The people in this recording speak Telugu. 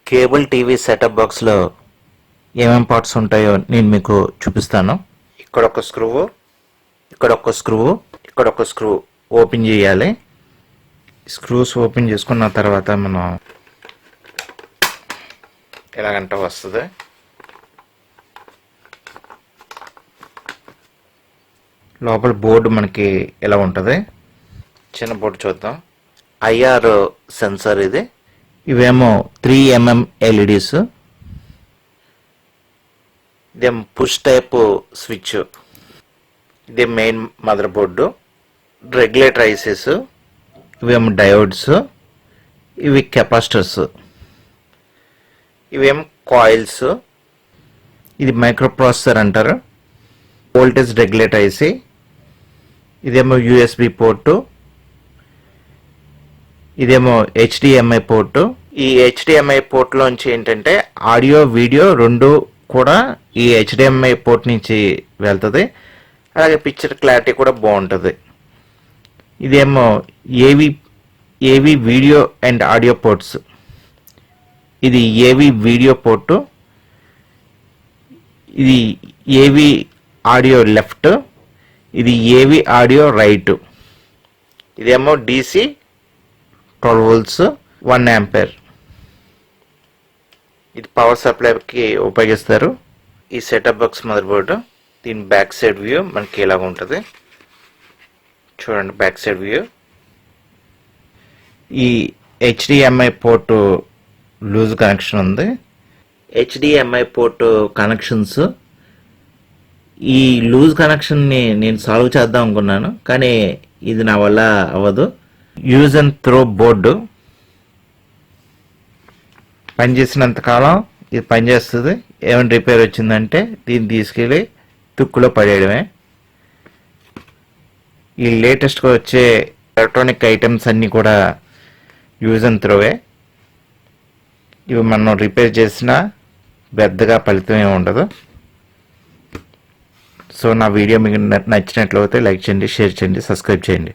కేబుల్ టీవీ సెటప్ బాక్స్లో ఏమేం పార్ట్స్ ఉంటాయో నేను మీకు చూపిస్తాను. ఇక్కడ ఒక స్క్రూ, ఇక్కడ ఒక స్క్రూ, ఇక్కడ ఒక స్క్రూ ఓపెన్ చేయాలి. స్క్రూస్ ఓపెన్ చేసుకున్న తర్వాత మనం ఎలాగంటే వస్తుంది. లోపల బోర్డు మనకి ఎలా ఉంటుంది. చిన్న బోర్డు చూద్దాం. ఐఆర్ సెన్సార్ ఇది. ఇవేమో 3mm ఎల్ఈడీస్. ఇదేమో పుష్ టైప్ స్విచ్. ఇదే main motherboard. Regulator ICs. ఇవేమో డయోడ్స్. ఇవి కెపాసిటర్స్. ఇవేమో కాయిల్స్. ఇది మైక్రో ప్రాసెసర్ అంటారు. Voltage regulator IC. ఇదేమో యూఎస్బి పోర్టు. ఇదేమో హెచ్డిఎంఐ పోర్టు. ఈ హెచ్డిఎంఐ పోర్ట్లోంచి ఏంటంటే ఆడియో వీడియో రెండు కూడా ఈ హెచ్డిఎంఐ పోర్ట్ నుంచి వెళ్తుంది. అలాగే పిక్చర్ క్లారిటీ కూడా బాగుంటుంది. ఇదేమో ఏవి వీడియో అండ్ ఆడియో పోర్ట్స్. ఇది ఏవి వీడియో పోర్టు. ఇది ఏవి ఆడియో లెఫ్ట్. ఇది ఏవి ఆడియో రైట్. ఇదేమో DC 12 volts 1 ampere. ఇది పవర్ సప్లైకి ఉపయోగిస్తారు. ఈ సెటప్ బాక్స్ మదర్ బోర్డు. దీని బ్యాక్ సైడ్ వ్యూ మనకి ఇలాగ ఉంటుంది. చూడండి బ్యాక్ సైడ్ వ్యూ. ఈ HDMI పోర్టు లూజ్ కనెక్షన్ ఉంది. HDMI పోర్టు కనెక్షన్స్, ఈ లూజ్ కనెక్షన్ని నేను సాల్వ్ చేద్దాం అనుకున్నాను, కానీ ఇది నా వల్ల అవ్వదు. యూజ్ అండ్ త్రో బోర్డు పనిచేసినంత కాలం ఇది పనిచేస్తుంది. ఏమైనా రిపేర్ వచ్చిందంటే దీన్ని తీసుకెళ్ళి తుక్కులో పడేయడమే. ఈ లేటెస్ట్గా వచ్చే ఎలక్ట్రానిక్ ఐటమ్స్ అన్నీ కూడా యూజ్ అండ్ త్రోవే. ఇవి మనం రిపేర్ చేసినా పెద్దగా ఫలితం ఏమి ఉండదు. సో నా వీడియో మీకు నచ్చినట్లయితే లైక్ చేయండి, షేర్ చేయండి, సబ్స్క్రైబ్ చేయండి.